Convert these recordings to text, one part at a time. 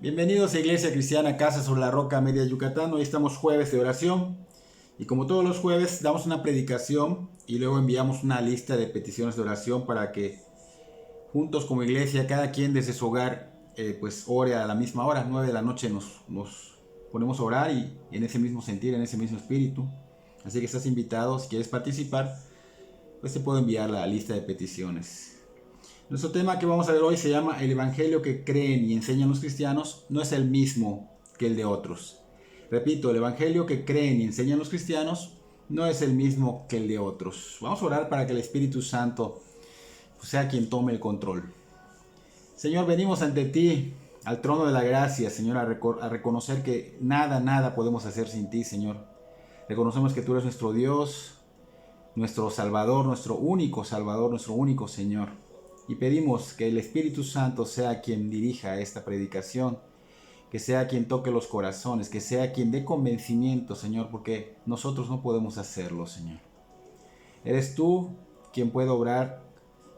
Bienvenidos a Iglesia Cristiana Casa sobre la Roca, Media Yucatán. Hoy estamos jueves de oración y como todos los jueves damos una predicación y luego enviamos una lista de peticiones de oración para que juntos como iglesia, cada quien desde su hogar, pues ore a la misma hora, 9 de la noche nos ponemos a orar y en ese mismo sentir, en ese mismo espíritu. Así que estás invitado, si quieres participar, pues te puedo enviar la lista de peticiones. Nuestro tema que vamos a ver hoy se llama El Evangelio que creen y enseñan los cristianos no es el mismo que el de otros. Repito, el Evangelio que creen y enseñan los cristianos no es el mismo que el de otros. Vamos a orar para que el Espíritu Santo sea quien tome el control. Señor, venimos ante ti, al trono de la gracia, Señor, a reconocer que nada podemos hacer sin ti, Señor. Reconocemos que tú eres nuestro Dios, nuestro Salvador, nuestro único Señor. Y pedimos que el Espíritu Santo sea quien dirija esta predicación, que sea quien toque los corazones, que sea quien dé convencimiento, Señor, porque nosotros no podemos hacerlo, Señor. Eres tú quien puede obrar,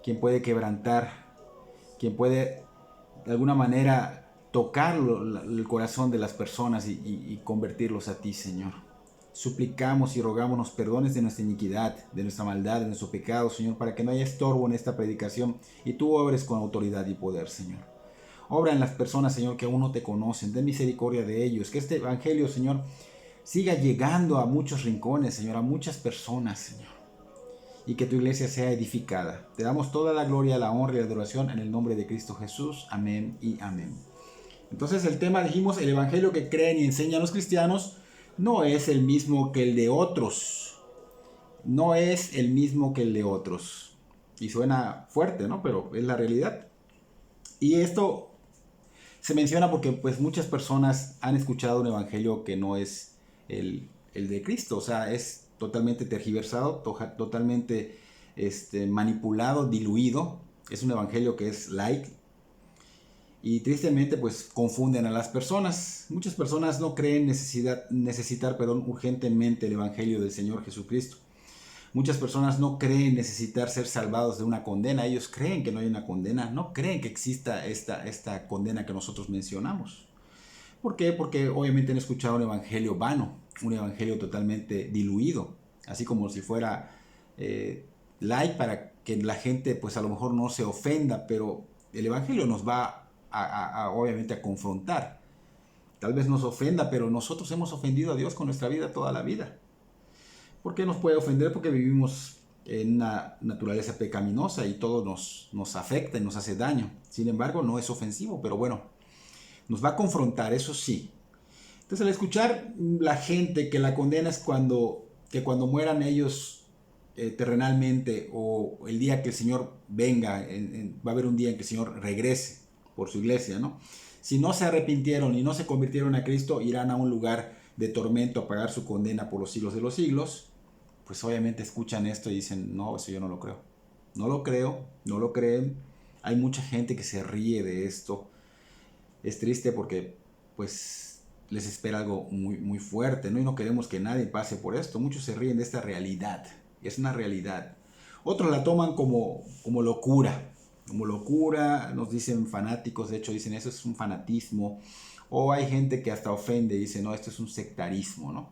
quien puede quebrantar, quien puede de alguna manera tocar el corazón de las personas y convertirlos a ti, Señor. Suplicamos y rogamos nos perdones de nuestra iniquidad, de nuestra maldad, de nuestro pecado, Señor, para que no haya estorbo en esta predicación y tú obres con autoridad y poder, Señor. Obra en las personas, Señor, que aún no te conocen. Ten misericordia de ellos. Que este evangelio, Señor, siga llegando a muchos rincones, Señor, a muchas personas, Señor. Y que tu iglesia sea edificada. Te damos toda la gloria, la honra y la adoración en el nombre de Cristo Jesús. Amén y amén. Entonces el tema, dijimos, el evangelio que creen y enseñan los cristianos no es el mismo que el de otros. No es el mismo que el de otros. Y suena fuerte, ¿no? Pero es la realidad. Y esto se menciona porque pues muchas personas han escuchado un evangelio que no es el de Cristo. O sea, es totalmente tergiversado, totalmente manipulado, diluido. Es un evangelio que es light. Y tristemente pues confunden a las personas. Muchas personas no creen necesitar urgentemente el Evangelio del Señor Jesucristo. Muchas personas no creen necesitar ser salvados de una condena. Ellos creen que no hay una condena. No creen que exista esta condena que nosotros mencionamos. ¿Por qué? Porque obviamente han escuchado un evangelio vano, un evangelio totalmente diluido. Así como si fuera light para que la gente pues a lo mejor no se ofenda. Pero el evangelio nos va obviamente a confrontar. Tal vez nos ofenda, pero nosotros hemos ofendido a Dios con nuestra vida toda la vida. ¿Por qué nos puede ofender? Porque vivimos en una naturaleza pecaminosa y todo nos afecta y nos hace daño. Sin embargo, no es ofensivo, pero bueno, nos va a confrontar, eso sí. Entonces, al escuchar la gente que la condena es que cuando mueran ellos terrenalmente o el día que el Señor venga, va a haber un día en que el Señor regrese por su iglesia, ¿no? Si no se arrepintieron y no se convirtieron a Cristo, irán a un lugar de tormento a pagar su condena por los siglos de los siglos. Pues obviamente escuchan esto y dicen, no, eso yo no lo creo. No lo creo, no lo creen. Hay mucha gente que se ríe de esto. Es triste porque pues les espera algo muy fuerte, ¿no? Y no queremos que nadie pase por esto. Muchos se ríen de esta realidad. Es una realidad. Otros la toman como locura. Como locura, nos dicen fanáticos, de hecho dicen eso es un fanatismo. O hay gente que hasta ofende y dice, no, esto es un sectarismo, ¿no?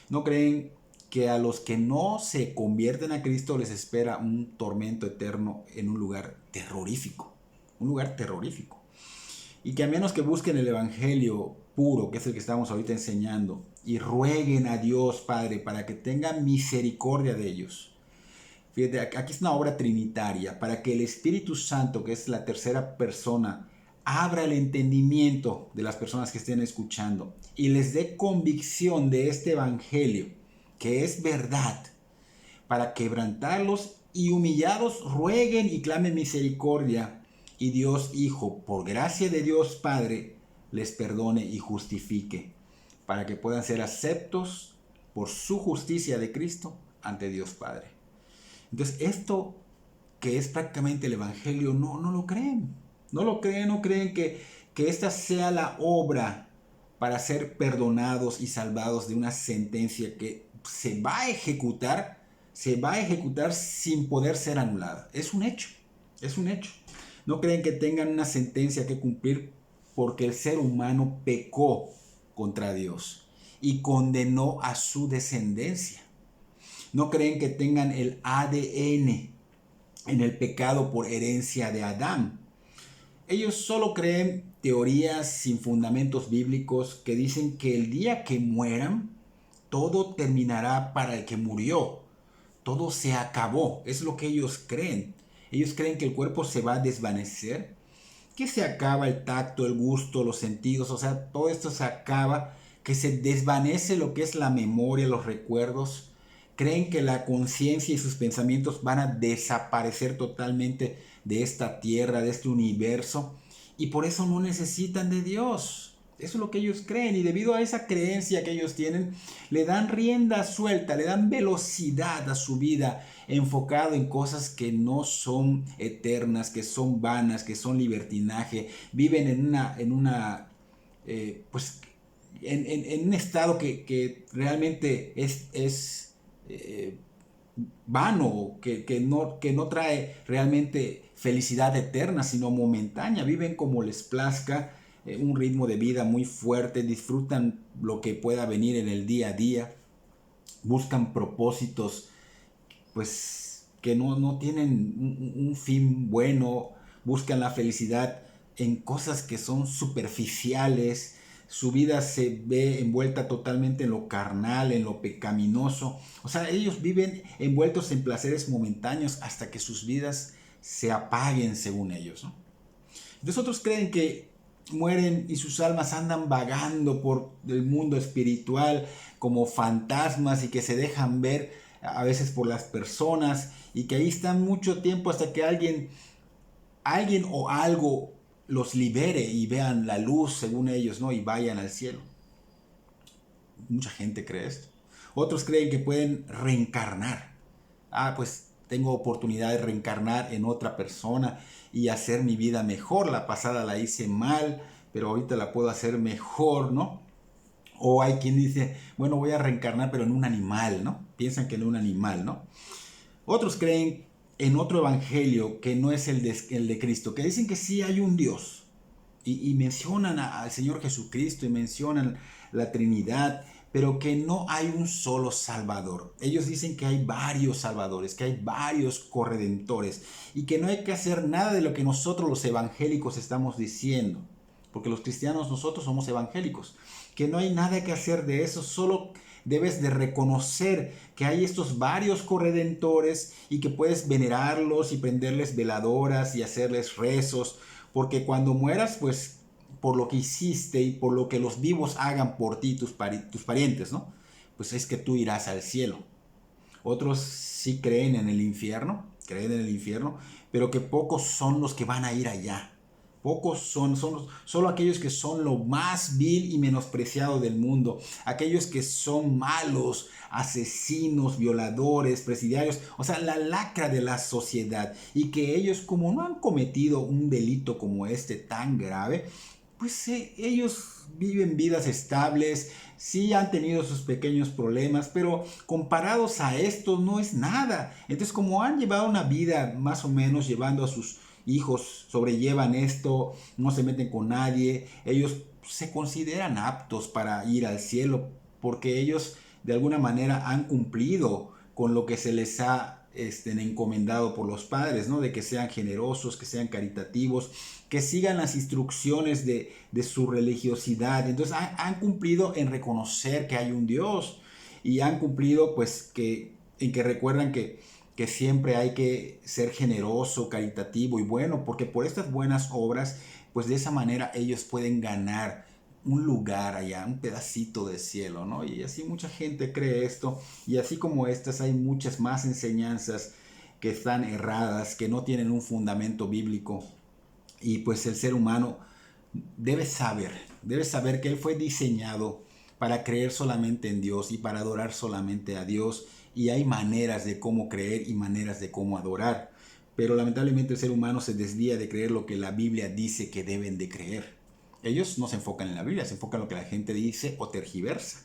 No creen que a los que no se convierten a Cristo les espera un tormento eterno en un lugar terrorífico. Un lugar terrorífico. Y que a menos que busquen el evangelio puro, que es el que estamos ahorita enseñando, y rueguen a Dios Padre para que tenga misericordia de ellos. Fíjate, aquí es una obra trinitaria, para que el Espíritu Santo, que es la tercera persona, abra el entendimiento de las personas que estén escuchando y les dé convicción de este evangelio, que es verdad, para quebrantarlos y humillados rueguen y clamen misericordia, y Dios Hijo, por gracia de Dios Padre, les perdone y justifique, para que puedan ser aceptos por su justicia de Cristo ante Dios Padre. Entonces esto que es prácticamente el Evangelio, no lo creen. No lo creen, no creen que esta sea la obra para ser perdonados y salvados de una sentencia que se va a ejecutar sin poder ser anulada. Es un hecho, es un hecho. No creen que tengan una sentencia que cumplir porque el ser humano pecó contra Dios y condenó a su descendencia. No creen que tengan el ADN en el pecado por herencia de Adán. Ellos solo creen teorías sin fundamentos bíblicos que dicen que el día que mueran, todo terminará para el que murió. Todo se acabó. Es lo que ellos creen. Ellos creen que el cuerpo se va a desvanecer, que se acaba el tacto, el gusto, los sentidos, o sea, todo esto se acaba, que se desvanece lo que es la memoria, los recuerdos. Creen que la conciencia y sus pensamientos van a desaparecer totalmente de esta tierra, de este universo, y por eso no necesitan de Dios. Eso es lo que ellos creen, y debido a esa creencia que ellos tienen, le dan rienda suelta, le dan velocidad a su vida, enfocado en cosas que no son eternas, que son vanas, que son libertinaje. Viven pues, en un estado que realmente es vano, que no trae realmente felicidad eterna, sino momentánea. Viven como les plazca, un ritmo de vida muy fuerte, disfrutan lo que pueda venir en el día a día, buscan propósitos pues que no tienen un fin bueno, buscan la felicidad en cosas que son superficiales. Su vida se ve envuelta totalmente en lo carnal, en lo pecaminoso. O sea, ellos viven envueltos en placeres momentáneos hasta que sus vidas se apaguen según ellos, ¿no? Entonces otros creen que mueren y sus almas andan vagando por el mundo espiritual como fantasmas y que se dejan ver a veces por las personas y que ahí están mucho tiempo hasta que alguien o algo los libere y vean la luz según ellos, ¿no? Y vayan al cielo. Mucha gente cree esto. Otros creen que pueden reencarnar. Pues tengo oportunidad de reencarnar en otra persona y hacer mi vida mejor. La pasada la hice mal, pero ahorita la puedo hacer mejor, ¿no? O hay quien dice, bueno, voy a reencarnar pero en un animal, ¿no? Piensan que en un animal, ¿no? Otros creen en otro evangelio que no es el de Cristo, que dicen que sí hay un Dios. Y mencionan al Señor Jesucristo y mencionan la Trinidad, pero que no hay un solo Salvador. Ellos dicen que hay varios salvadores, que hay varios corredentores y que no hay que hacer nada de lo que nosotros los evangélicos estamos diciendo, porque los cristianos nosotros somos evangélicos, que no hay nada que hacer de eso, solo debes de reconocer que hay estos varios corredentores y que puedes venerarlos y prenderles veladoras y hacerles rezos, porque cuando mueras, pues por lo que hiciste y por lo que los vivos hagan por ti, tus parientes, ¿no? Pues es que tú irás al cielo. Otros sí creen en el infierno, pero que pocos son los que van a ir allá. Pocos son solo aquellos que son lo más vil y menospreciado del mundo, aquellos que son malos, asesinos, violadores, presidiarios, o sea, la lacra de la sociedad, y que ellos, como no han cometido un delito como este tan grave, pues ellos viven vidas estables, sí han tenido sus pequeños problemas, pero comparados a esto no es nada. Entonces, como han llevado una vida más o menos llevando a sus hijos, sobrellevan esto, no se meten con nadie, ellos se consideran aptos para ir al cielo porque ellos de alguna manera han cumplido con lo que se les ha encomendado por los padres, ¿no? De que sean generosos, que sean caritativos, que sigan las instrucciones de su religiosidad. Entonces han cumplido en reconocer que hay un Dios y han cumplido pues en que recuerdan que siempre hay que ser generoso, caritativo y bueno, porque por estas buenas obras, pues de esa manera ellos pueden ganar un lugar allá, un pedacito de cielo, ¿no? Y así mucha gente cree esto, y así como estas hay muchas más enseñanzas que están erradas, que no tienen un fundamento bíblico, y pues el ser humano debe saber que él fue diseñado para creer solamente en Dios y para adorar solamente a Dios, y hay maneras de cómo creer y maneras de cómo adorar, pero lamentablemente el ser humano se desvía de creer lo que la Biblia dice que deben de creer. Ellos no se enfocan en la Biblia, se enfocan en lo que la gente dice o tergiversa.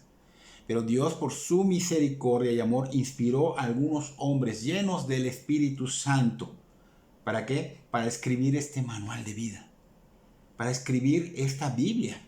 Pero Dios, por su misericordia y amor, inspiró a algunos hombres llenos del Espíritu Santo. ¿Para qué? Para escribir este manual de vida. para escribir esta Biblia.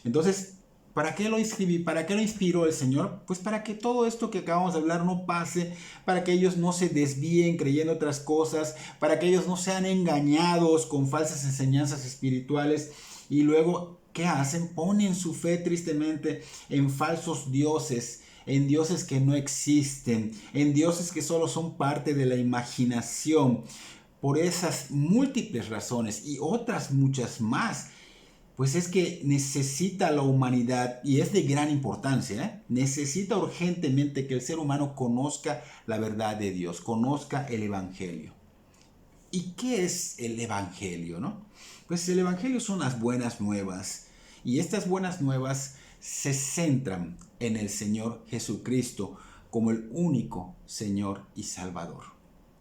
Entonces, ¿para qué lo escribí? ¿Para qué lo inspiró el Señor? Pues para que todo esto que acabamos de hablar no pase, para que ellos no se desvíen creyendo otras cosas, para que ellos no sean engañados con falsas enseñanzas espirituales y luego, ¿qué hacen? Ponen su fe tristemente en falsos dioses, en dioses que no existen, en dioses que solo son parte de la imaginación. Por esas múltiples razones y otras muchas más, pues es que necesita la humanidad, y es de gran importancia, necesita urgentemente que el ser humano conozca la verdad de Dios, conozca el Evangelio. ¿Y qué es el Evangelio, no? Pues el Evangelio son las buenas nuevas, y estas buenas nuevas se centran en el Señor Jesucristo como el único Señor y Salvador.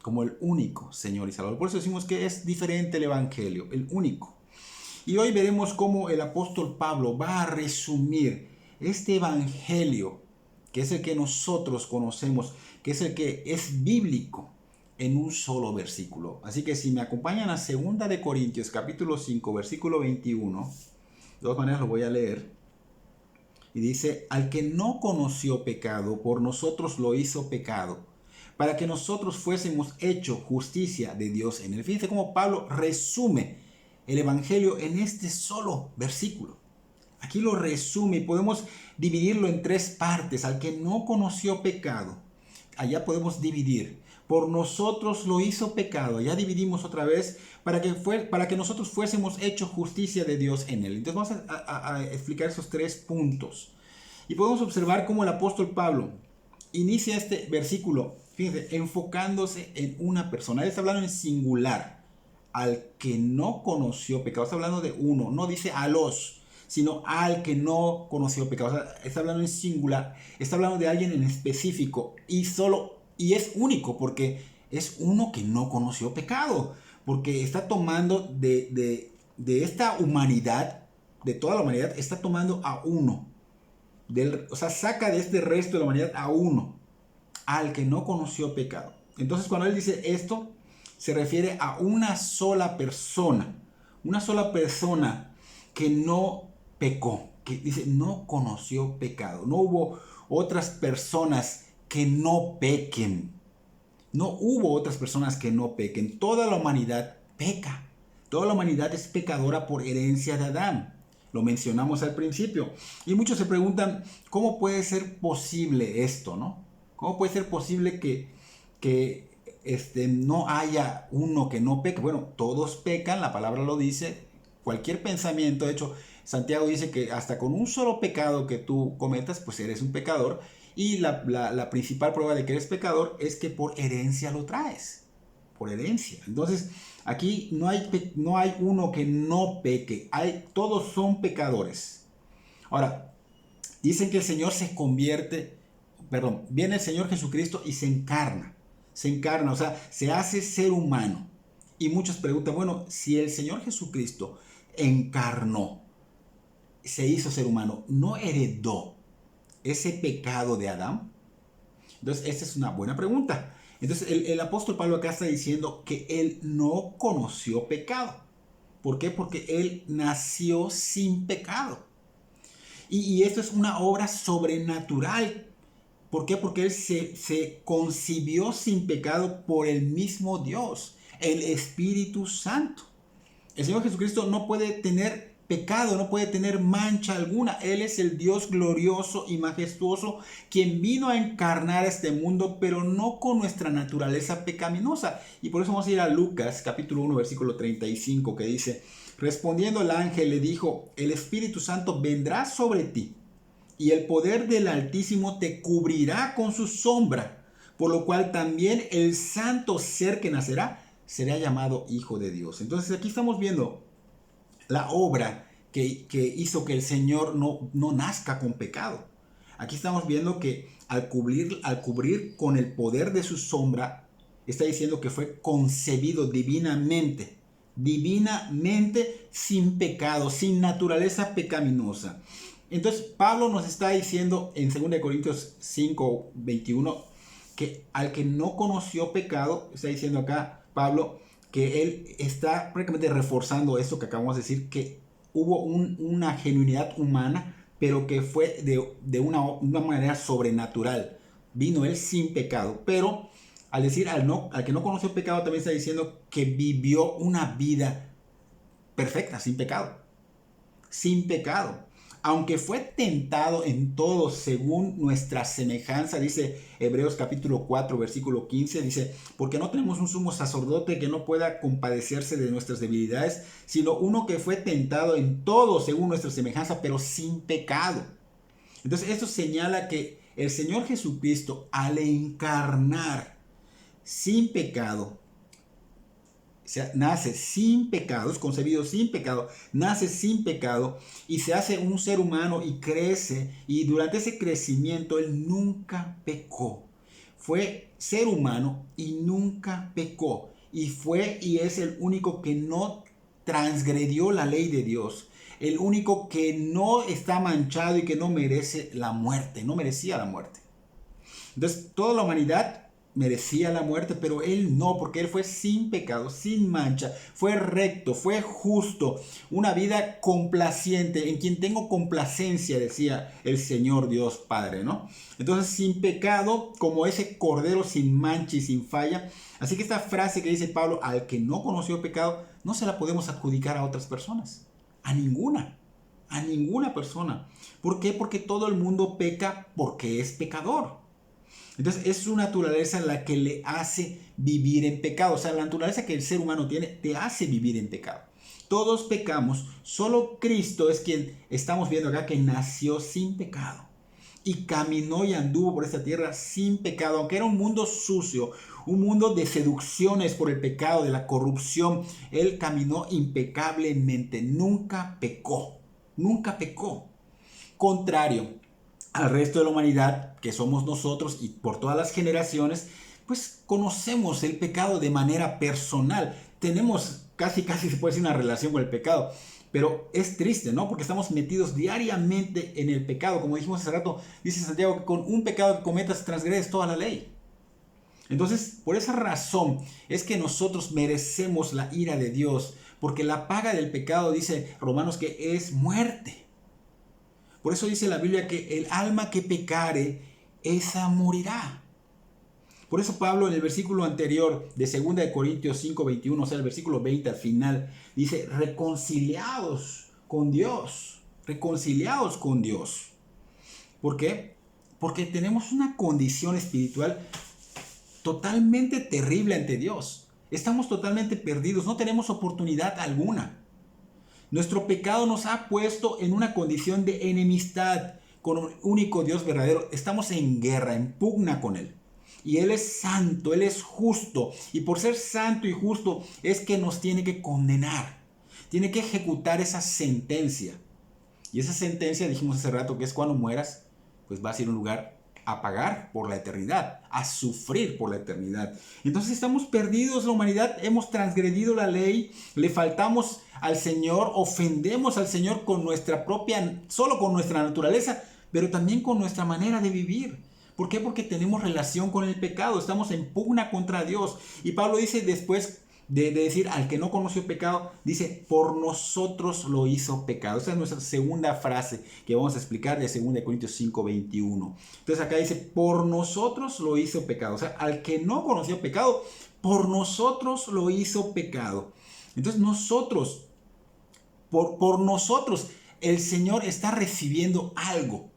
Como el único Señor y Salvador. Por eso decimos que es diferente el Evangelio, el único. Y hoy veremos cómo el apóstol Pablo va a resumir este evangelio, que es el que nosotros conocemos, que es el que es bíblico, en un solo versículo. Así que si me acompañan a 2 de Corintios capítulo 5, versículo 21, de todas maneras lo voy a leer. Y dice, al que no conoció pecado, por nosotros lo hizo pecado, para que nosotros fuésemos hecho justicia de Dios en él. Fíjense cómo Pablo resume el Evangelio en este solo versículo. Aquí lo resume y podemos dividirlo en 3 partes. Al que no conoció pecado, allá podemos dividir. Por nosotros lo hizo pecado, allá dividimos otra vez para que nosotros fuésemos hechos justicia de Dios en él. Entonces vamos a explicar esos 3 puntos. Y podemos observar cómo el apóstol Pablo inicia este versículo, fíjense, enfocándose en una persona. Él está hablando en singular. Al que no conoció pecado, está hablando de uno, no dice a los, sino al que no conoció pecado. O sea, está hablando en singular, está hablando de alguien en específico y es único porque es uno que no conoció pecado, porque está tomando de esta humanidad, de toda la humanidad, está tomando a uno, o sea, saca de este resto de la humanidad a uno, al que no conoció pecado. Entonces cuando él dice esto, se refiere a una sola persona que no pecó, que dice no conoció pecado. No hubo otras personas que no pequen. No hubo otras personas que no pequen. Toda la humanidad peca. Toda la humanidad es pecadora por herencia de Adán. Lo mencionamos al principio. Y muchos se preguntan, ¿cómo puede ser posible esto, no? ¿Cómo puede ser posible que no haya uno que no peque? Bueno, todos pecan, la palabra lo dice, cualquier pensamiento, de hecho, Santiago dice que hasta con un solo pecado que tú cometas, pues eres un pecador, y la principal prueba de que eres pecador es que por herencia lo traes, por herencia. Entonces, aquí no hay uno que no peque, todos son pecadores. Ahora, dicen que el Señor viene el Señor Jesucristo y se encarna, o sea, se hace ser humano. Y muchos preguntan, bueno, si el Señor Jesucristo encarnó, se hizo ser humano, ¿no heredó ese pecado de Adán? Entonces, esta es una buena pregunta. Entonces, el apóstol Pablo acá está diciendo que él no conoció pecado. ¿Por qué? Porque él nació sin pecado. Y esto es una obra sobrenatural. ¿Por qué? Porque él se concibió sin pecado por el mismo Dios, el Espíritu Santo. El Señor Jesucristo no puede tener pecado, no puede tener mancha alguna. Él es el Dios glorioso y majestuoso, quien vino a encarnar este mundo, pero no con nuestra naturaleza pecaminosa. Y por eso vamos a ir a Lucas, capítulo 1, versículo 35, que dice, respondiendo el ángel le dijo, el Espíritu Santo vendrá sobre ti, y el poder del Altísimo te cubrirá con su sombra, por lo cual también el santo ser que nacerá será llamado Hijo de Dios. Entonces aquí estamos viendo la obra que hizo que el Señor no nazca con pecado. Aquí estamos viendo que al cubrir con el poder de su sombra, está diciendo que fue concebido divinamente sin pecado, sin naturaleza pecaminosa. Entonces Pablo nos está diciendo en 2 Corintios 5:21 que al que no conoció pecado, está diciendo acá Pablo, que él está prácticamente reforzando esto que acabamos de decir, que hubo una genuinidad humana, pero que fue de una manera sobrenatural. Vino él sin pecado, pero al decir al que no conoció pecado, también está diciendo que vivió una vida perfecta, sin pecado. Sin pecado. Aunque fue tentado en todo según nuestra semejanza, dice Hebreos capítulo 4, versículo 15, dice, porque no tenemos un sumo sacerdote que no pueda compadecerse de nuestras debilidades, sino uno que fue tentado en todo según nuestra semejanza, pero sin pecado. Entonces esto señala que el Señor Jesucristo, al encarnar sin pecado, o sea, nace sin pecado, es concebido sin pecado, nace sin pecado y se hace un ser humano y crece, y durante ese crecimiento él nunca pecó. Fue ser humano y nunca pecó, y fue y es el único que no transgredió la ley de Dios, el único que no está manchado y que no merece la muerte, no merecía la muerte. Entonces toda la humanidad merecía la muerte, pero él no, porque él fue sin pecado, sin mancha, fue recto, fue justo, una vida complaciente, en quien tengo complacencia, decía el Señor Dios Padre, ¿no? Entonces, sin pecado, como ese cordero sin mancha y sin falla. Así que esta frase que dice Pablo, al que no conoció pecado, no se la podemos adjudicar a otras personas, a ninguna persona. ¿Por qué? Porque todo el mundo peca porque es pecador. Entonces es su naturaleza la que le hace vivir en pecado. O sea, la naturaleza que el ser humano tiene te hace vivir en pecado. Todos pecamos, solo Cristo es quien estamos viendo acá que nació sin pecado. Y caminó y anduvo por esta tierra sin pecado, aunque era un mundo sucio, un mundo de seducciones por el pecado, de la corrupción. Él caminó impecablemente, nunca pecó, nunca pecó. Contrario al resto de la humanidad, que somos nosotros y por todas las generaciones, pues conocemos el pecado de manera personal. Tenemos casi se puede decir una relación con el pecado. Pero es triste, ¿no? Porque estamos metidos diariamente en el pecado. Como dijimos hace rato, dice Santiago que con un pecado que cometas transgredes toda la ley. Entonces, por esa razón es que nosotros merecemos la ira de Dios. Porque la paga del pecado, dice Romanos, que es muerte. Por eso dice la Biblia que el alma que pecare, esa morirá. Por eso Pablo en el versículo anterior de 2 de Corintios 5:21, o sea, el versículo 20 al final, dice, reconciliados con Dios, reconciliados con Dios. ¿Por qué? Porque tenemos una condición espiritual totalmente terrible ante Dios. Estamos totalmente perdidos, no tenemos oportunidad alguna. Nuestro pecado nos ha puesto en una condición de enemistad con un único Dios verdadero. Estamos en guerra, en pugna con Él. Y Él es santo, Él es justo. Y por ser santo y justo es que nos tiene que condenar. Tiene que ejecutar esa sentencia. Y esa sentencia, dijimos hace rato, que es cuando mueras, pues vas a ir a un lugar a pagar por la eternidad, a sufrir por la eternidad. Entonces estamos perdidos, la humanidad, hemos transgredido la ley, le faltamos al Señor, ofendemos al Señor con nuestra propia, solo con nuestra naturaleza, pero también con nuestra manera de vivir. ¿Por qué? Porque tenemos relación con el pecado, estamos en pugna contra Dios. Y Pablo dice después de decir al que no conoció pecado, dice, por nosotros lo hizo pecado. Esa es nuestra segunda frase que vamos a explicar de 2 Corintios 5:21. Entonces acá dice, por nosotros lo hizo pecado. O sea, al que no conoció pecado, por nosotros lo hizo pecado. Entonces nosotros, por nosotros, el Señor está recibiendo algo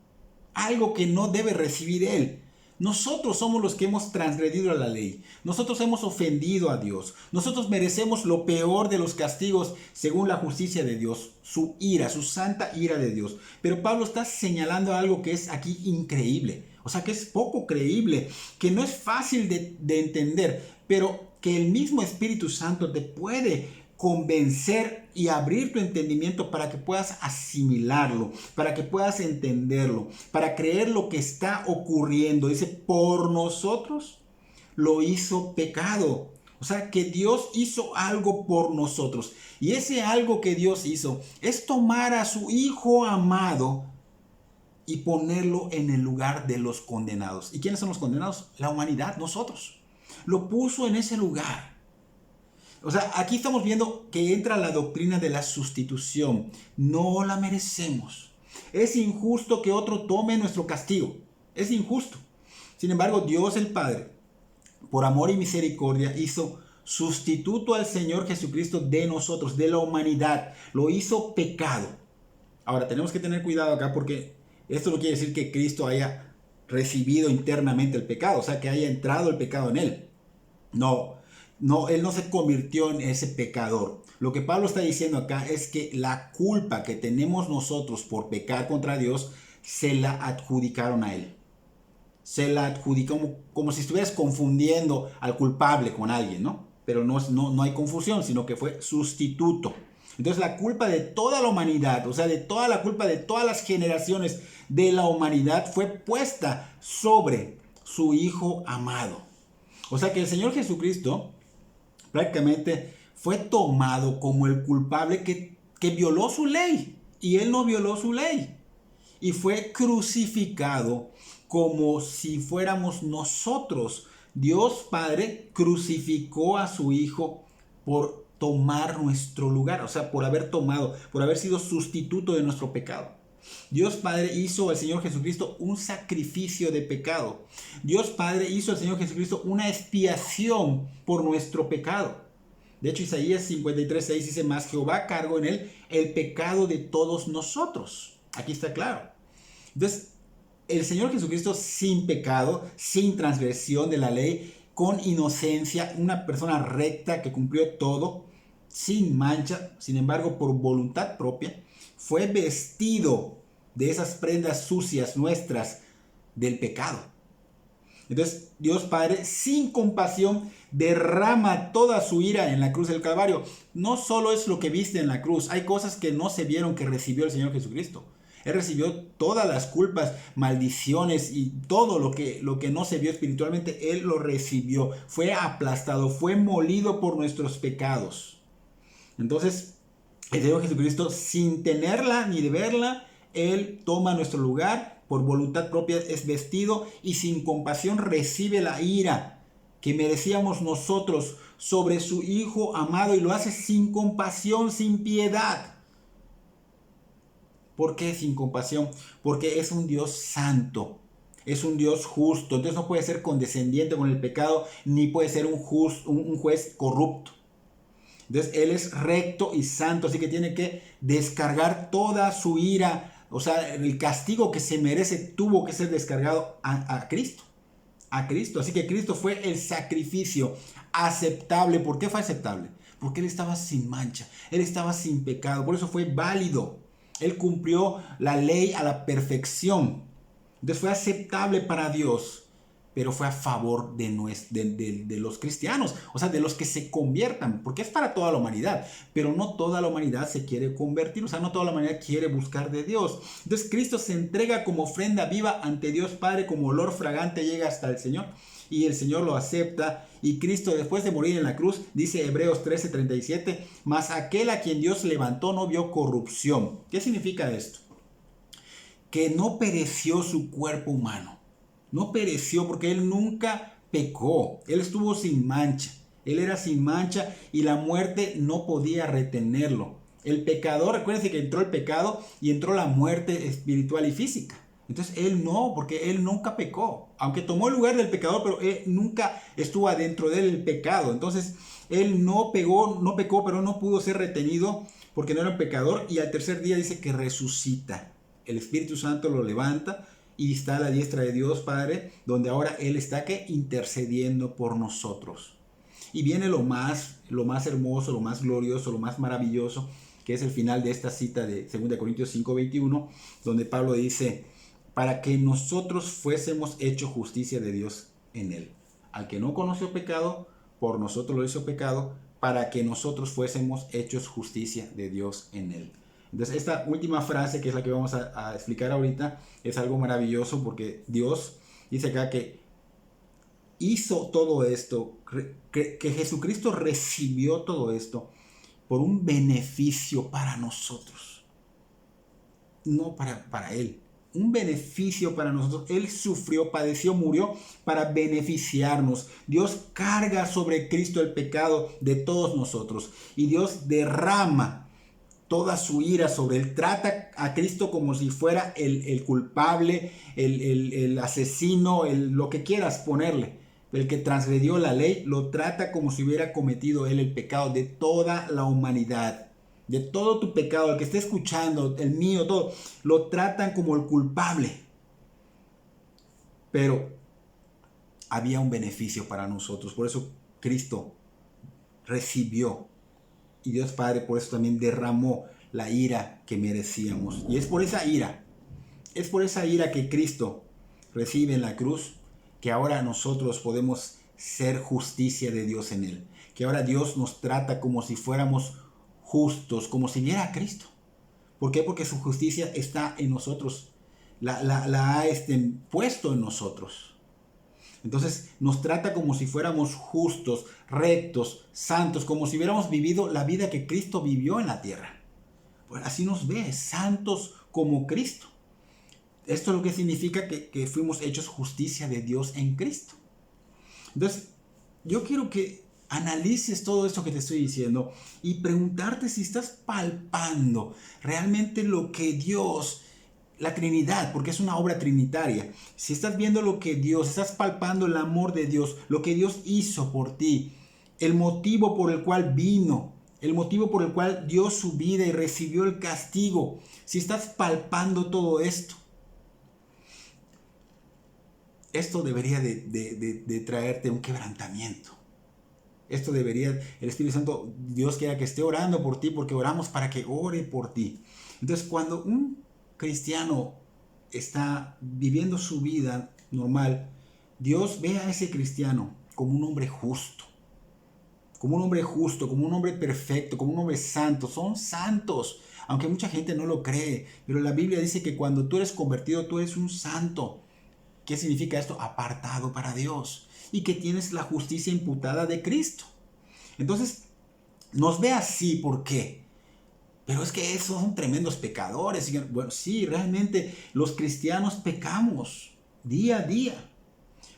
que no debe recibir Él. Nosotros somos los que hemos transgredido la ley. Nosotros hemos ofendido a Dios. Nosotros merecemos lo peor de los castigos según la justicia de Dios. Su ira, su santa ira de Dios. Pero Pablo está señalando algo que es aquí increíble. O sea, que es poco creíble. Que no es fácil de entender. Pero que el mismo Espíritu Santo te puede convencer y abrir tu entendimiento para que puedas asimilarlo, para que puedas entenderlo, para creer lo que está ocurriendo. Dice, por nosotros lo hizo pecado. O sea, que Dios hizo algo por nosotros. Y ese algo que Dios hizo es tomar a su Hijo amado y ponerlo en el lugar de los condenados. ¿Y quiénes son los condenados? La humanidad, nosotros. Lo puso en ese lugar. O sea, aquí estamos viendo que entra la doctrina de la sustitución. No la merecemos. Es injusto que otro tome nuestro castigo. Es injusto. Sin embargo, Dios el Padre, por amor y misericordia, hizo sustituto al Señor Jesucristo de nosotros, de la humanidad. Lo hizo pecado. Ahora, tenemos que tener cuidado acá porque esto no quiere decir que Cristo haya recibido internamente el pecado, o sea, que haya entrado el pecado en él. No, no, él no se convirtió en ese pecador. Lo que Pablo está diciendo acá es que la culpa que tenemos nosotros por pecar contra Dios se la adjudicaron a él. Se la adjudicó como si estuvieras confundiendo al culpable con alguien, ¿no? Pero no hay confusión, sino que fue sustituto. Entonces la culpa de toda la humanidad, o sea, de toda la culpa de todas las generaciones de la humanidad fue puesta sobre su Hijo amado. O sea que el Señor Jesucristo prácticamente fue tomado como el culpable que violó su ley. Y él no violó su ley. Y fue crucificado como si fuéramos nosotros. Dios Padre crucificó a su Hijo por tomar nuestro lugar, o sea, por haber sido sustituto de nuestro pecado. Dios Padre hizo al Señor Jesucristo un sacrificio de pecado. Dios Padre hizo al Señor Jesucristo una expiación por nuestro pecado. De hecho, Isaías 53:6 dice: más Jehová cargó en él el pecado de todos nosotros. Aquí está claro. Entonces, el Señor Jesucristo sin pecado, sin transgresión de la ley, con inocencia, una persona recta que cumplió todo, sin mancha, sin embargo, por voluntad propia, fue vestido de esas prendas sucias nuestras del pecado. Entonces, Dios Padre, sin compasión, derrama toda su ira en la cruz del Calvario. No solo es lo que viste en la cruz, hay cosas que no se vieron que recibió el Señor Jesucristo. Él recibió todas las culpas, maldiciones y todo lo que no se vio espiritualmente, Él lo recibió. Fue aplastado, fue molido por nuestros pecados. Entonces, el Señor Jesucristo, sin tenerla ni de verla, Él toma nuestro lugar, por voluntad propia es vestido y sin compasión recibe la ira que merecíamos nosotros sobre su Hijo amado, y lo hace sin compasión, sin piedad. ¿Por qué sin compasión? Porque es un Dios santo, es un Dios justo, entonces no puede ser condescendiente con el pecado, ni puede ser un juez corrupto. Entonces Él es recto y santo, así que tiene que descargar toda su ira, o sea, el castigo que se merece tuvo que ser descargado a Cristo. A Cristo, así que Cristo fue el sacrificio aceptable. ¿Por qué fue aceptable? Porque Él estaba sin mancha, Él estaba sin pecado, por eso fue válido. Él cumplió la ley a la perfección. Entonces fue aceptable para Dios, pero fue a favor de los cristianos, o sea, de los que se conviertan, porque es para toda la humanidad, pero no toda la humanidad se quiere convertir, o sea, no toda la humanidad quiere buscar de Dios. Entonces Cristo se entrega como ofrenda viva ante Dios Padre, como olor fragante llega hasta el Señor, y el Señor lo acepta. Y Cristo, después de morir en la cruz, dice Hebreos 13:37, mas aquel a quien Dios levantó no vio corrupción. ¿Qué significa esto? Que no pereció su cuerpo humano. No pereció porque Él nunca pecó. Él estuvo sin mancha. Él era sin mancha y la muerte no podía retenerlo. El pecador, recuérdense que entró el pecado y entró la muerte espiritual y física. Entonces Él no, porque Él nunca pecó. Aunque tomó el lugar del pecador, pero Él nunca estuvo adentro del pecado. Entonces Él no pecó, pero no pudo ser retenido porque no era un pecador. Y al tercer día dice que resucita. El Espíritu Santo lo levanta y está a la diestra de Dios Padre, donde ahora Él está intercediendo por nosotros. Y viene lo más hermoso, lo más glorioso, lo más maravilloso, que es el final de esta cita de 2 Corintios 5:21, donde Pablo dice: para que nosotros fuésemos hecho justicia de Dios en Él. Al que no conoció pecado, por nosotros lo hizo pecado, para que nosotros fuésemos hechos justicia de Dios en Él. Entonces esta última frase, que es la que vamos a explicar ahorita, es algo maravilloso, porque Dios dice acá que hizo todo esto, que Jesucristo recibió todo esto por un beneficio para nosotros, no para Él. un beneficio para nosotros. Él sufrió, padeció, murió para beneficiarnos. Dios carga sobre Cristo el pecado de todos nosotros y Dios derrama toda su ira sobre él. Trata a Cristo como si fuera el culpable, el asesino, lo que quieras ponerle. El que transgredió la ley, lo trata como si hubiera cometido él el pecado de toda la humanidad. De todo tu pecado, el que esté escuchando, el mío, todo, lo tratan como el culpable. Pero había un beneficio para nosotros. Por eso Cristo recibió. Y Dios Padre por eso también derramó la ira que merecíamos. Y es por esa ira que Cristo recibe en la cruz, que ahora nosotros podemos ser justicia de Dios en él. Que ahora Dios nos trata como si fuéramos justos, como si viera a Cristo. ¿Por qué? Porque su justicia está en nosotros. La ha puesto en nosotros. Entonces nos trata como si fuéramos justos, rectos, santos, como si hubiéramos vivido la vida que Cristo vivió en la tierra. Pues así nos ve, santos como Cristo. Esto es lo que significa que fuimos hechos justicia de Dios en Cristo. Entonces, yo quiero que analices todo esto que te estoy diciendo y preguntarte si estás palpando realmente lo que Dios, la Trinidad, porque es una obra trinitaria. Si estás viendo lo que Dios, estás palpando el amor de Dios, lo que Dios hizo por ti, el motivo por el cual vino, el motivo por el cual dio su vida y recibió el castigo. Si estás palpando todo esto, esto debería de traerte un quebrantamiento. Esto debería, el Espíritu Santo, Dios quiera que esté orando por ti, porque oramos para que ore por ti. Entonces, cuando un cristiano está viviendo su vida normal, Dios ve a ese cristiano como un hombre justo, como un hombre justo, como un hombre perfecto, como un hombre santo. Son santos, aunque mucha gente no lo cree, pero la Biblia dice que cuando tú eres convertido, tú eres un santo. ¿Qué significa esto? Apartado para Dios, y que tienes la justicia imputada de Cristo. Entonces, nos ve así, ¿por qué? Pero es que esos son tremendos pecadores. Bueno, sí, realmente los cristianos pecamos día a día.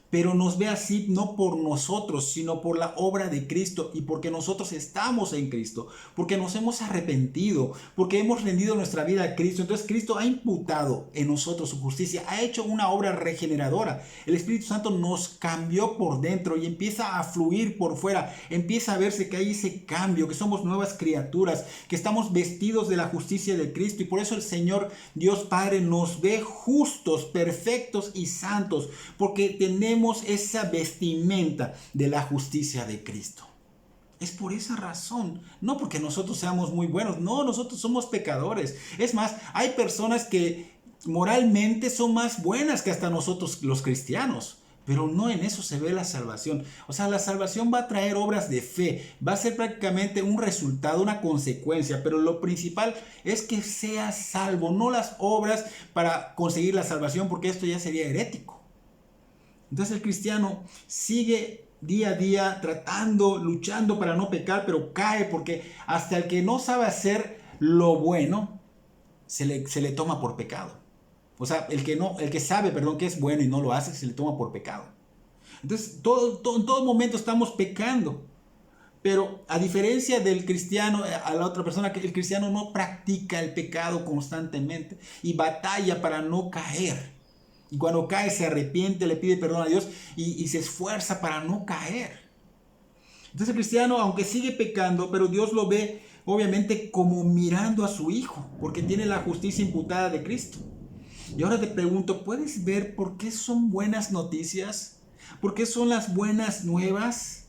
Pero nos ve así no por nosotros, sino por la obra de Cristo y porque nosotros estamos en Cristo, porque nos hemos arrepentido, porque hemos rendido nuestra vida a Cristo. Entonces Cristo ha imputado en nosotros su justicia, ha hecho una obra regeneradora. El Espíritu Santo nos cambió por dentro y empieza a fluir por fuera. Empieza a verse que hay ese cambio, que somos nuevas criaturas, que estamos vestidos de la justicia de Cristo. Y por eso el Señor Dios Padre nos ve justos, perfectos y santos, porque tenemos esa vestimenta de la justicia de Cristo. Es por esa razón, no porque nosotros seamos muy buenos, no, nosotros somos pecadores. Es más, hay personas que moralmente son más buenas que hasta nosotros los cristianos, pero no en eso se ve la salvación. O sea, la salvación va a traer obras de fe, va a ser prácticamente un resultado, una consecuencia, pero lo principal es que seas salvo, no las obras para conseguir la salvación, porque esto ya sería herético. Entonces el cristiano sigue día a día tratando, luchando para no pecar, pero cae porque hasta el que no sabe hacer lo bueno se le toma por pecado. O sea, el que sabe, que es bueno y no lo hace, se le toma por pecado. Entonces, en todo momento estamos pecando. Pero a diferencia del cristiano, a la otra persona, que el cristiano no practica el pecado constantemente y batalla para no caer. Y cuando cae se arrepiente, le pide perdón a Dios y se esfuerza para no caer. Entonces el cristiano, aunque sigue pecando, pero Dios lo ve obviamente como mirando a su hijo, porque tiene la justicia imputada de Cristo. Y ahora te pregunto, ¿puedes ver por qué son buenas noticias? ¿Por qué son las buenas nuevas?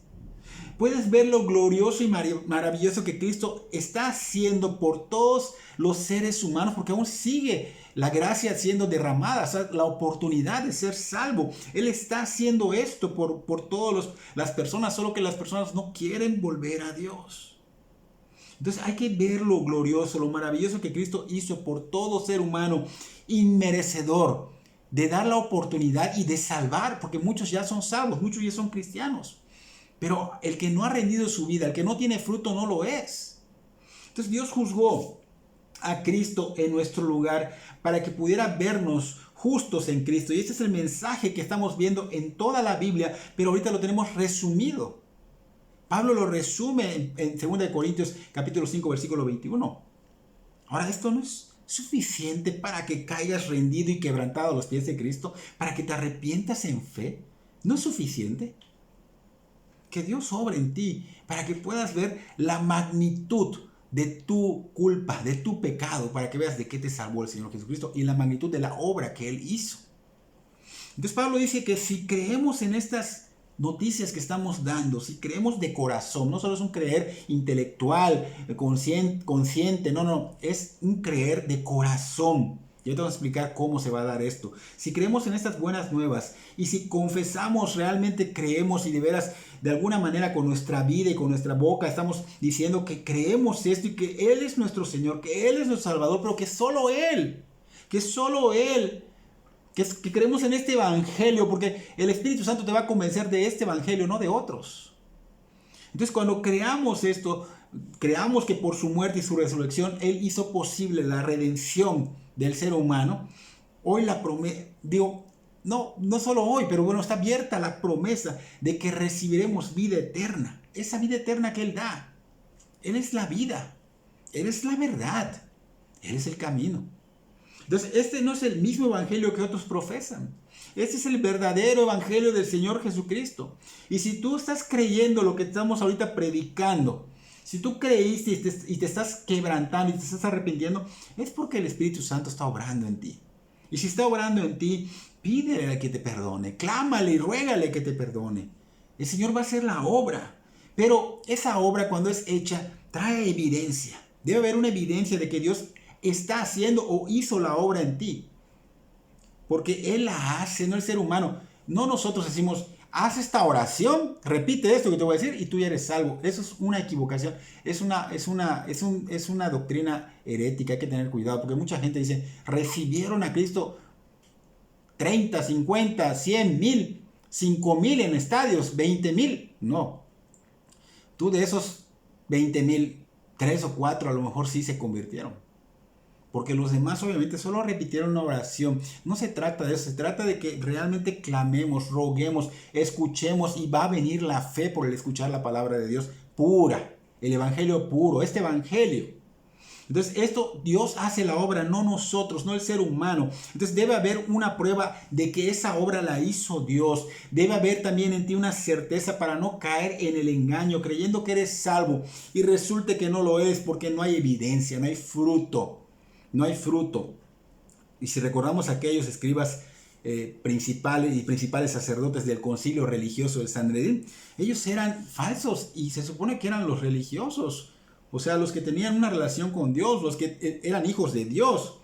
¿Puedes ver lo glorioso y maravilloso que Cristo está haciendo por todos los seres humanos? Porque aún sigue la gracia siendo derramada, o sea, la oportunidad de ser salvo. Él está haciendo esto por todas las personas, solo que las personas no quieren volver a Dios. Entonces hay que ver lo glorioso, lo maravilloso que Cristo hizo por todo ser humano, inmerecedor de dar la oportunidad y de salvar, porque muchos ya son salvos, muchos ya son cristianos. Pero el que no ha rendido su vida, el que no tiene fruto, no lo es. Entonces Dios juzgó a Cristo en nuestro lugar para que pudiera vernos justos en Cristo. Y este es el mensaje que estamos viendo en toda la Biblia, pero ahorita lo tenemos resumido. Pablo lo resume en 2 Corintios capítulo 5, versículo 21. Ahora, esto no es suficiente para que caigas rendido y quebrantado a los pies de Cristo, para que te arrepientas en fe. ¿No es suficiente? Que Dios obre en ti para que puedas ver la magnitud de tu culpa, de tu pecado, para que veas de qué te salvó el Señor Jesucristo y la magnitud de la obra que Él hizo. Entonces Pablo dice que si creemos en estas noticias que estamos dando, si creemos de corazón, no solo es un creer intelectual, consciente, no, es un creer de corazón. Yo te voy a explicar cómo se va a dar esto. Si creemos en estas buenas nuevas y si confesamos, realmente creemos y de veras, de alguna manera con nuestra vida y con nuestra boca estamos diciendo que creemos esto y que Él es nuestro Señor, que Él es nuestro Salvador, pero que solo Él, que creemos en este evangelio, porque el Espíritu Santo te va a convencer de este evangelio, no de otros. Entonces, cuando creamos esto, creamos que por su muerte y su resurrección Él hizo posible la redención del ser humano. Hoy la promesa, no solo hoy, pero bueno, está abierta la promesa de que recibiremos vida eterna. Esa vida eterna que Él da. Él es la vida, Él es la verdad, Él es el camino. Entonces, este no es el mismo evangelio que otros profesan. Este es el verdadero evangelio del Señor Jesucristo. Y si tú estás creyendo lo que estamos ahorita predicando, si tú creíste y te estás quebrantando y te estás arrepintiendo, es porque el Espíritu Santo está obrando en ti. Y si está obrando en ti, pídele que te perdone, clámale y ruégale que te perdone. El Señor va a hacer la obra. Pero esa obra, cuando es hecha, trae evidencia. Debe haber una evidencia de que Dios está haciendo o hizo la obra en ti. Porque Él la hace, no el ser humano. No nosotros decimos, haz esta oración, repite esto que te voy a decir y tú ya eres salvo. Eso es una equivocación. Es una doctrina herética. Hay que tener cuidado porque mucha gente dice, recibieron a Cristo 30, 50, 100, 1000, 5000 en estadios, 20,000. No. Tú de esos 20,000, 3 o 4 a lo mejor sí se convirtieron. Porque los demás obviamente solo repitieron una oración. No se trata de eso, se trata de que realmente clamemos, roguemos, escuchemos y va a venir la fe por el escuchar la palabra de Dios pura. El evangelio puro, este evangelio. Entonces esto Dios hace la obra, no nosotros, no el ser humano. Entonces debe haber una prueba de que esa obra la hizo Dios. Debe haber también en ti una certeza para no caer en el engaño, creyendo que eres salvo y resulte que no lo eres porque no hay evidencia, no hay fruto. No hay fruto. Y si recordamos a aquellos escribas principales sacerdotes del concilio religioso del Sanedrín, ellos eran falsos y se supone que eran los religiosos. O sea, los que tenían una relación con Dios, los que eran hijos de Dios.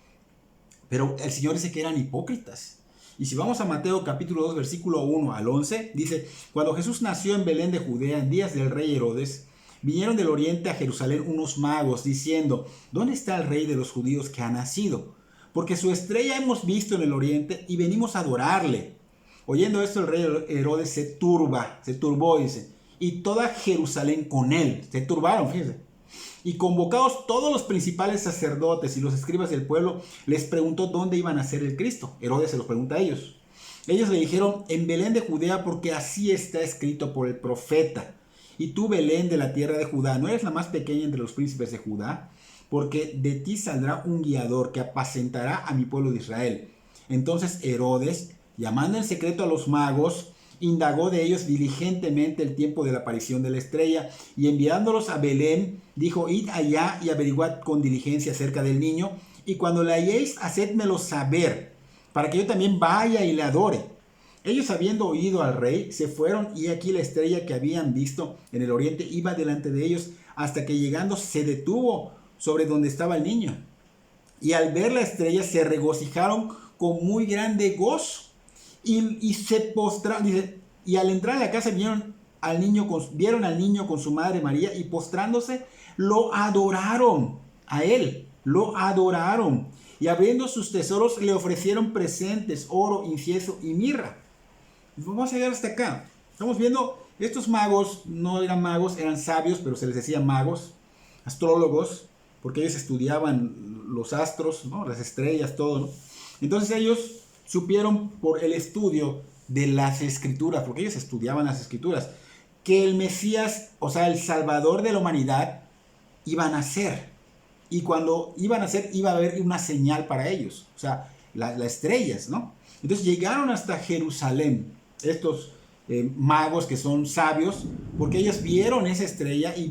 Pero el Señor dice que eran hipócritas. Y si vamos a Mateo capítulo 2, versículo 1 al 11, dice, cuando Jesús nació en Belén de Judea en días del rey Herodes, vinieron del oriente a Jerusalén unos magos diciendo, ¿dónde está el rey de los judíos que ha nacido? Porque su estrella hemos visto en el oriente y venimos a adorarle. Oyendo esto el rey Herodes se turbó, dice, y toda Jerusalén con él. Se turbaron, fíjense. Y convocados todos los principales sacerdotes y los escribas del pueblo, les preguntó dónde iban a nacer el Cristo. Herodes se los pregunta a ellos. Ellos le dijeron, en Belén de Judea, porque así está escrito por el profeta. Y tú, Belén, de la tierra de Judá, ¿no eres la más pequeña entre los príncipes de Judá? Porque de ti saldrá un guiador que apacentará a mi pueblo de Israel. Entonces Herodes, llamando en secreto a los magos, indagó de ellos diligentemente el tiempo de la aparición de la estrella, y enviándolos a Belén, dijo, id allá y averiguad con diligencia acerca del niño, y cuando le halléis, hacedmelo saber, para que yo también vaya y le adore. Ellos, habiendo oído al rey, se fueron, y aquí la estrella que habían visto en el oriente iba delante de ellos, hasta que llegando se detuvo sobre donde estaba el niño. Y al ver la estrella se regocijaron con muy grande gozo, y se postraron, dice, y al entrar a la casa vieron al niño con su madre María, y postrándose lo adoraron a él, lo adoraron, y abriendo sus tesoros le ofrecieron presentes, oro, incienso y mirra. Vamos a llegar hasta acá. Estamos viendo, estos magos no eran magos, eran sabios, pero se les decía magos, astrólogos. porque ellos estudiaban los astros, ¿no? Las estrellas, todo, ¿no? Entonces ellos supieron por el estudio de las escrituras, porque ellos estudiaban las escrituras, que el Mesías, o sea, el Salvador de la humanidad, iba a nacer. Y cuando iba a nacer, iba a haber una señal para ellos, o sea, las estrellas, ¿no? Entonces llegaron hasta Jerusalén, estos magos que son sabios, porque ellos vieron esa estrella y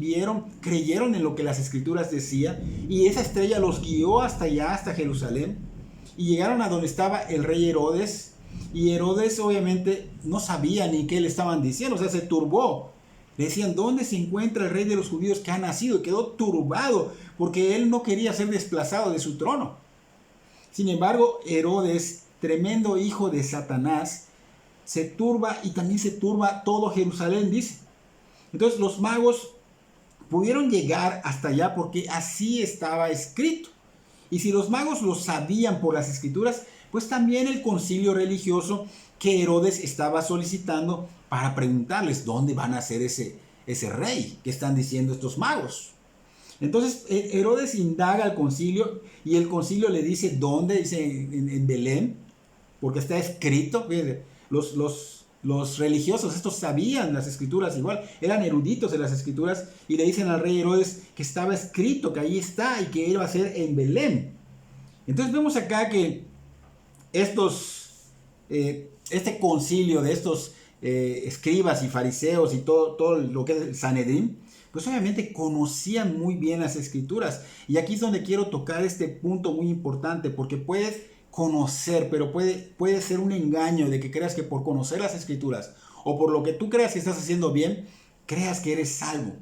creyeron en lo que las escrituras decían, y esa estrella los guió hasta allá, hasta Jerusalén, y llegaron a donde estaba el rey Herodes, y Herodes obviamente no sabía ni qué le estaban diciendo, o sea, se turbó. Le decían, ¿dónde se encuentra el rey de los judíos que ha nacido? Y quedó turbado, porque él no quería ser desplazado de su trono. Sin embargo, Herodes, tremendo hijo de Satanás, se turba y también se turba todo Jerusalén, dice. Entonces los magos pudieron llegar hasta allá porque así estaba escrito. Y si los magos lo sabían por las escrituras, pues también el concilio religioso que Herodes estaba solicitando para preguntarles dónde van a ser ese rey que están diciendo estos magos. Entonces Herodes indaga al concilio y el concilio le dice dónde, dice en Belén, porque está escrito. Los religiosos, estos sabían las escrituras igual, eran eruditos en las escrituras y le dicen al rey Herodes que estaba escrito, que ahí está y que iba a ser en Belén. Entonces vemos acá que este concilio de estos escribas y fariseos y todo lo que es el Sanedrín, pues obviamente conocían muy bien las escrituras. Y aquí es donde quiero tocar este punto muy importante, porque puedes conocer, pero puede ser un engaño de que creas que por conocer las escrituras o por lo que tú creas que estás haciendo bien, creas que eres salvo.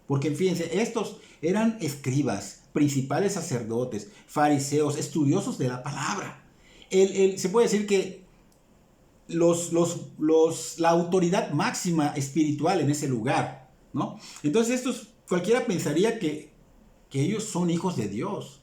Porque fíjense, estos eran escribas, principales sacerdotes, fariseos, estudiosos de la palabra. Se puede decir que la autoridad máxima espiritual en ese lugar, ¿no? Entonces cualquiera pensaría que ellos son hijos de Dios,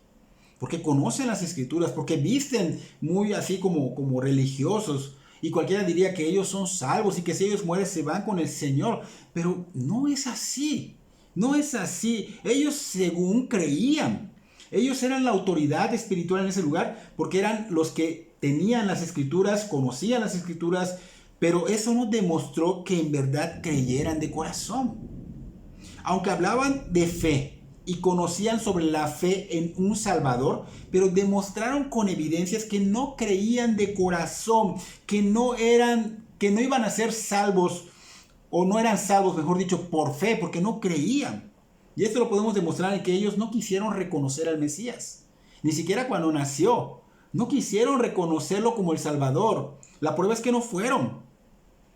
porque conocen las escrituras, porque visten muy así como religiosos, y cualquiera diría que ellos son salvos y que si ellos mueren se van con el Señor, pero no es así, no es así. Ellos según creían, ellos eran la autoridad espiritual en ese lugar, porque eran los que tenían las escrituras, conocían las escrituras, pero eso no demostró que en verdad creyeran de corazón. Aunque hablaban de fe y conocían sobre la fe en un Salvador, pero demostraron con evidencias que no creían de corazón, que no iban a ser salvos, o no eran salvos, mejor dicho, por fe, porque no creían. Y esto lo podemos demostrar en que ellos no quisieron reconocer al Mesías, ni siquiera cuando nació. No quisieron reconocerlo como el Salvador. La prueba es que no fueron.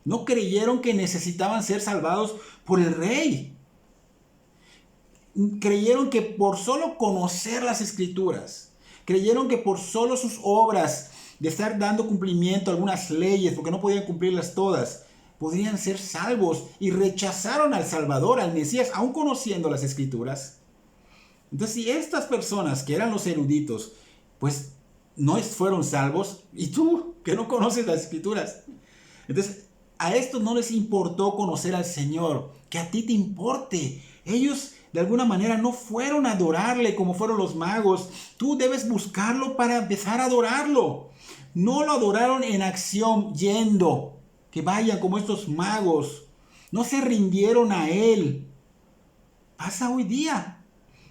No creyeron que necesitaban ser salvados por el Rey. Creyeron que por solo conocer las escrituras, creyeron que por solo sus obras, de estar dando cumplimiento a algunas leyes, porque no podían cumplirlas todas, podrían ser salvos, y rechazaron al Salvador, al Mesías, aún conociendo las escrituras. Entonces, si estas personas que eran los eruditos, pues no fueron salvos, y tú que no conoces las escrituras, entonces a estos no les importó conocer al Señor, que a ti te importe. Ellos de alguna manera no fueron a adorarle como fueron los magos. Tú debes buscarlo para empezar a adorarlo. No lo adoraron en acción, yendo, que vayan como estos magos. No se rindieron a Él. Pasa hoy día.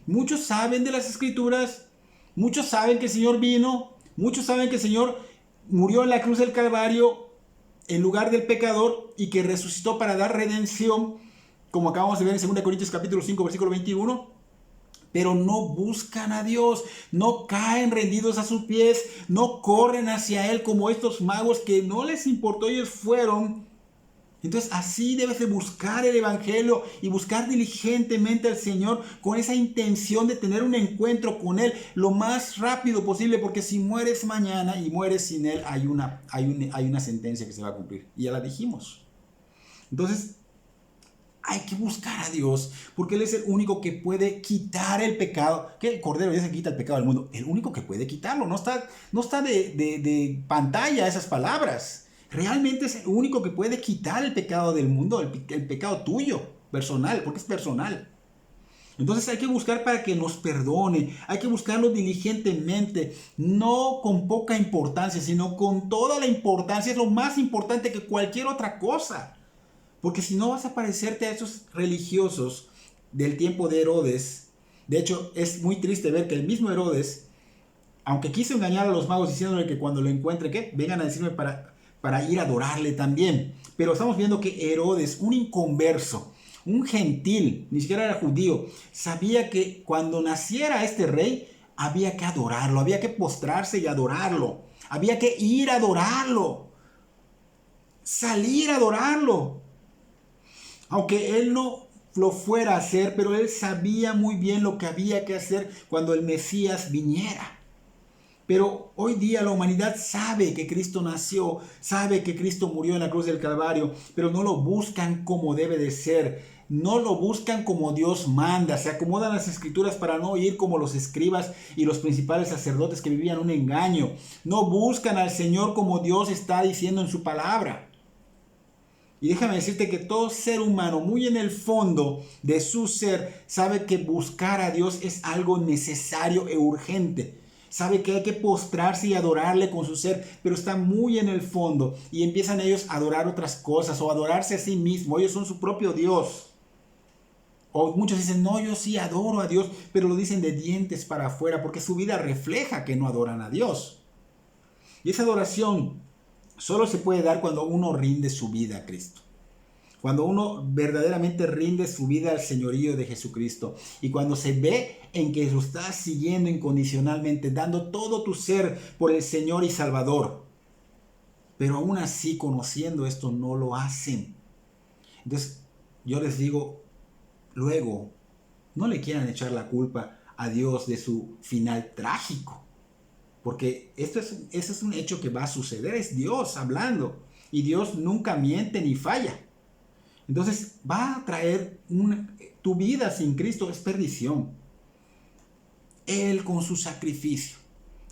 Muchos saben de las escrituras, muchos saben que el Señor vino, muchos saben que el Señor murió en la cruz del Calvario en lugar del pecador y que resucitó para dar redención, como acabamos de ver en 2 Corintios capítulo 5, versículo 21, pero no buscan a Dios, no caen rendidos a sus pies, no corren hacia Él como estos magos que no les importó, ellos fueron. Entonces así debes de buscar el Evangelio y buscar diligentemente al Señor con esa intención de tener un encuentro con Él lo más rápido posible, porque si mueres mañana y mueres sin Él, hay una sentencia que se va a cumplir, y ya la dijimos. Entonces hay que buscar a Dios, porque Él es el único que puede quitar el pecado. Que el Cordero ya se quita el pecado del mundo, el único que puede quitarlo. No está de pantalla esas palabras. Realmente es el único que puede quitar el pecado del mundo, el pecado tuyo, personal, porque es personal. Entonces hay que buscar para que nos perdone, hay que buscarlo diligentemente, no con poca importancia, sino con toda la importancia, es lo más importante que cualquier otra cosa. Porque si no vas a parecerte a esos religiosos del tiempo de Herodes. De hecho, es muy triste ver que el mismo Herodes, aunque quiso engañar a los magos diciéndole que cuando lo encuentre, ¿qué? Vengan a decirme para ir a adorarle también. Pero estamos viendo que Herodes, un inconverso, un gentil, ni siquiera era judío, sabía que cuando naciera este rey, había que adorarlo, había que postrarse y adorarlo, había que ir a adorarlo, salir a adorarlo. Aunque él no lo fuera a hacer, pero él sabía muy bien lo que había que hacer cuando el Mesías viniera. Pero hoy día la humanidad sabe que Cristo nació, sabe que Cristo murió en la cruz del Calvario, pero no lo buscan como debe de ser, no lo buscan como Dios manda, se acomodan las escrituras para no ir como los escribas y los principales sacerdotes que vivían un engaño, no buscan al Señor como Dios está diciendo en su palabra. Y déjame decirte que todo ser humano, muy en el fondo de su ser, sabe que buscar a Dios es algo necesario e urgente. Sabe que hay que postrarse y adorarle con su ser, pero está muy en el fondo y empiezan ellos a adorar otras cosas o a adorarse a sí mismos. Ellos son su propio Dios. O muchos dicen, no, yo sí adoro a Dios, pero lo dicen de dientes para afuera porque su vida refleja que no adoran a Dios. Y esa adoración solo se puede dar cuando uno rinde su vida a Cristo. Cuando uno verdaderamente rinde su vida al señorío de Jesucristo. Y cuando se ve en que lo estás siguiendo incondicionalmente, dando todo tu ser por el Señor y Salvador. Pero aún así, conociendo esto, no lo hacen. Entonces, yo les digo, luego, no le quieran echar la culpa a Dios de su final trágico. Porque eso es un hecho que va a suceder, es Dios hablando. Y Dios nunca miente ni falla. Entonces va a traer tu vida sin Cristo es perdición. Él con su sacrificio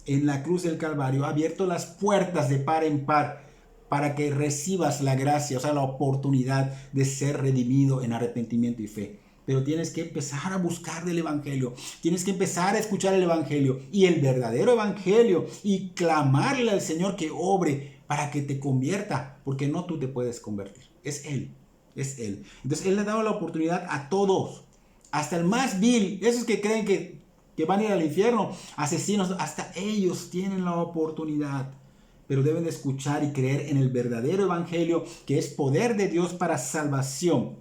en la cruz del Calvario ha abierto las puertas de par en par para que recibas la gracia, o sea, la oportunidad de ser redimido en arrepentimiento y fe. Pero tienes que empezar a buscar del Evangelio. Tienes que empezar a escuchar el Evangelio y el verdadero Evangelio y clamarle al Señor que obre para que te convierta, porque no tú te puedes convertir, es Él. Es Él. Entonces Él le ha dado la oportunidad a todos, hasta el más vil, esos que creen que van a ir al infierno, asesinos, hasta ellos tienen la oportunidad. Pero deben de escuchar y creer en el verdadero evangelio, que es poder de Dios para salvación.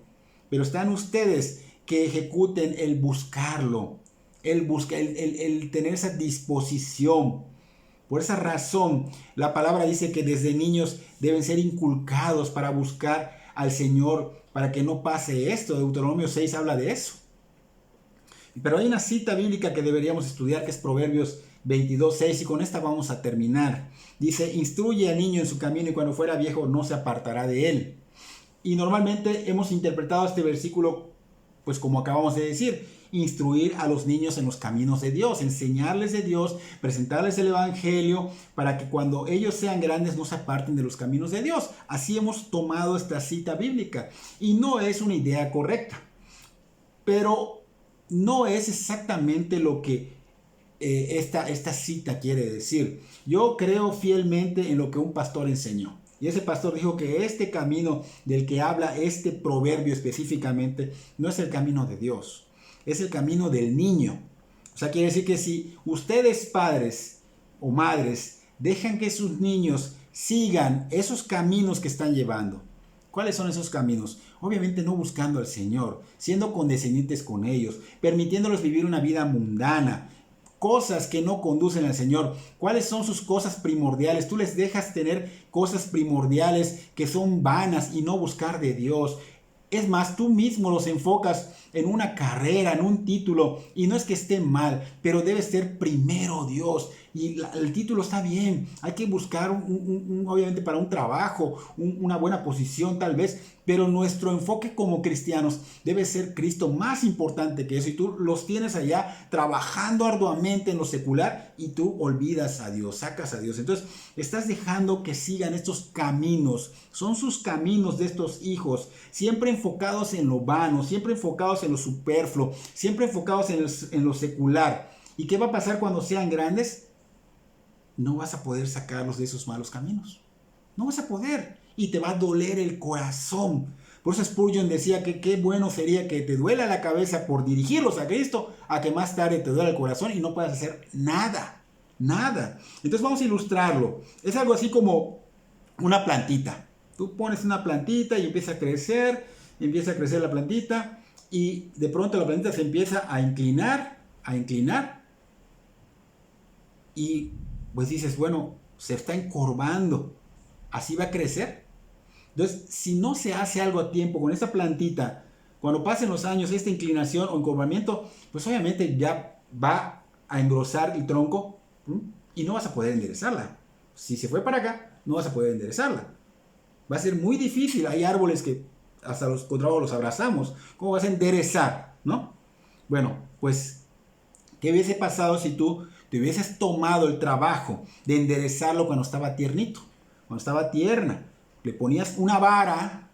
Pero están ustedes que ejecuten el buscarlo, el tener esa disposición. Por esa razón, la palabra dice que desde niños deben ser inculcados para buscar al Señor, para que no pase esto. Deuteronomio 6 habla de eso. Pero hay una cita bíblica que deberíamos estudiar, que es Proverbios 22:6, y con esta vamos a terminar. Dice, instruye al niño en su camino y cuando fuera viejo no se apartará de él. Y normalmente hemos interpretado este versículo pues como acabamos de decir, instruir a los niños en los caminos de Dios, enseñarles de Dios, presentarles el Evangelio, para que cuando ellos sean grandes no se aparten de los caminos de Dios. Así hemos tomado esta cita bíblica y no es una idea correcta, pero no es exactamente lo que esta cita quiere decir. Yo creo fielmente en lo que un pastor enseñó. Y ese pastor dijo que este camino del que habla este proverbio específicamente no es el camino de Dios, es el camino del niño. O sea, quiere decir que si ustedes padres o madres dejan que sus niños sigan esos caminos que están llevando, ¿cuáles son esos caminos? Obviamente no buscando al Señor, siendo condescendientes con ellos, permitiéndolos vivir una vida mundana, cosas que no conducen al Señor. ¿Cuáles son sus cosas primordiales? Tú les dejas tener cosas primordiales que son vanas y no buscar de Dios. Es más, tú mismo los enfocas en una carrera, en un título, y no es que esté mal, pero debe ser primero Dios. Y el título está bien, hay que buscar obviamente para un trabajo, una buena posición tal vez, pero nuestro enfoque como cristianos debe ser Cristo más importante que eso. Y tú los tienes allá trabajando arduamente en lo secular y tú olvidas a Dios, sacas a Dios. Entonces estás dejando que sigan estos caminos, son sus caminos de estos hijos, siempre enfocados en lo vano, siempre enfocados en lo superfluo, siempre enfocados en lo secular. ¿Y qué va a pasar cuando sean grandes? No vas a poder sacarlos de esos malos caminos. No vas a poder. Y te va a doler el corazón. Por eso Spurgeon decía que qué bueno sería que te duela la cabeza por dirigirlos a Cristo, a que más tarde te duela el corazón y no puedas hacer nada. Nada. Entonces vamos a ilustrarlo. Es algo así como una plantita. Tú pones una plantita y empieza a crecer la plantita y de pronto la plantita se empieza a inclinar y pues dices, bueno, se está encorvando, así va a crecer. Entonces, si no se hace algo a tiempo con esta plantita, cuando pasen los años, esta inclinación o encorvamiento, pues obviamente ya va a engrosar el tronco y no vas a poder enderezarla. Si se fue para acá, no vas a poder enderezarla. Va a ser muy difícil. Hay árboles que hasta los contrarios los abrazamos. ¿Cómo vas a enderezar? ¿No? Bueno, pues, ¿qué hubiese pasado si tú te hubieses tomado el trabajo de enderezarlo cuando estaba tiernito? Cuando estaba tierna. Le ponías una vara,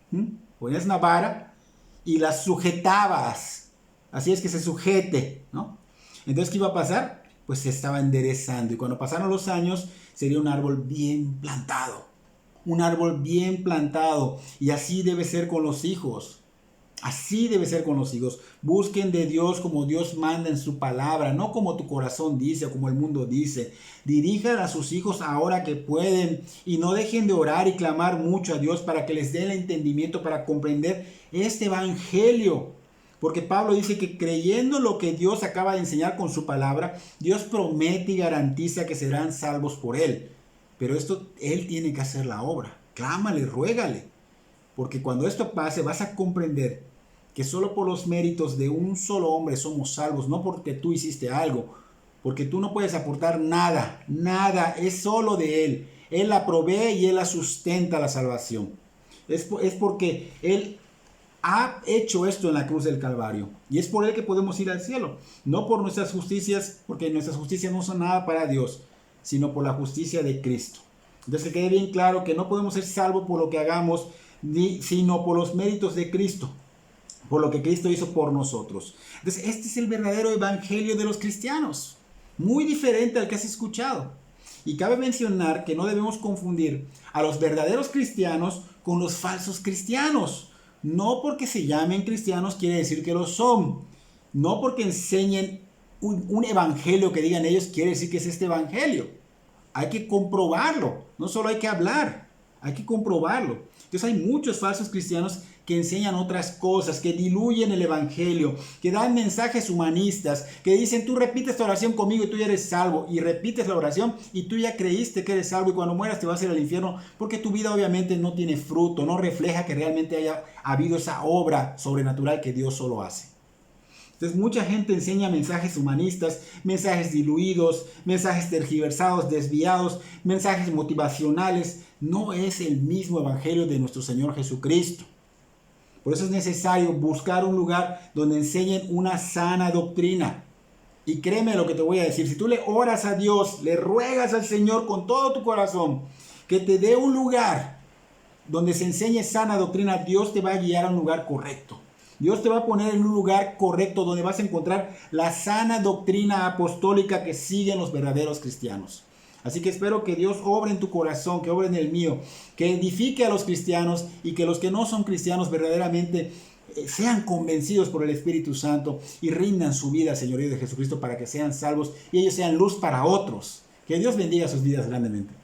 y la sujetabas. Así es que se sujete, ¿no? Entonces, ¿qué iba a pasar? Pues se estaba enderezando. Y cuando pasaron los años, sería un árbol bien plantado. Un árbol bien plantado. Y así debe ser con los hijos. Así debe ser con los hijos. Busquen de Dios como Dios manda en su palabra, no como tu corazón dice o como el mundo dice. Dirijan a sus hijos ahora que pueden y no dejen de orar y clamar mucho a Dios para que les dé el entendimiento para comprender este evangelio. Porque Pablo dice que creyendo lo que Dios acaba de enseñar con su palabra, Dios promete y garantiza que serán salvos por él. Pero esto, él tiene que hacer la obra. Clámale, ruégale. Porque cuando esto pase vas a comprender que solo por los méritos de un solo hombre somos salvos, no porque tú hiciste algo, porque tú no puedes aportar nada, es solo de Él. Él la provee y Él la sustenta la salvación. Es porque Él ha hecho esto en la cruz del Calvario y es por Él que podemos ir al cielo, no por nuestras justicias, porque nuestras justicias no son nada para Dios, sino por la justicia de Cristo. Entonces que quede bien claro que no podemos ser salvos por lo que hagamos, sino por los méritos de Cristo, por lo que Cristo hizo por nosotros. Entonces, este es el verdadero evangelio de los cristianos, muy diferente al que has escuchado. Y cabe mencionar que no debemos confundir a los verdaderos cristianos con los falsos cristianos. No porque se llamen cristianos quiere decir que lo son. No porque enseñen un evangelio que digan ellos quiere decir que es este evangelio. Hay que comprobarlo, no solo hay que hablar, hay que comprobarlo. Entonces hay muchos falsos cristianos que enseñan otras cosas, que diluyen el evangelio, que dan mensajes humanistas, que dicen tú repites esta oración conmigo y tú ya eres salvo, y repites la oración y tú ya creíste que eres salvo y cuando mueras te vas a ir al infierno porque tu vida obviamente no tiene fruto, no refleja que realmente haya habido esa obra sobrenatural que Dios solo hace. Entonces mucha gente enseña mensajes humanistas, mensajes diluidos, mensajes tergiversados, desviados, mensajes motivacionales. No es el mismo evangelio de nuestro Señor Jesucristo. Por eso es necesario buscar un lugar donde enseñen una sana doctrina. Y créeme lo que te voy a decir, si tú le oras a Dios, le ruegas al Señor con todo tu corazón, que te dé un lugar donde se enseñe sana doctrina, Dios te va a guiar a un lugar correcto. Dios te va a poner en un lugar correcto donde vas a encontrar la sana doctrina apostólica que siguen los verdaderos cristianos. Así que espero que Dios obre en tu corazón, que obre en el mío, que edifique a los cristianos y que los que no son cristianos verdaderamente sean convencidos por el Espíritu Santo y rindan su vida al Señorío de Jesucristo para que sean salvos y ellos sean luz para otros. Que Dios bendiga sus vidas grandemente.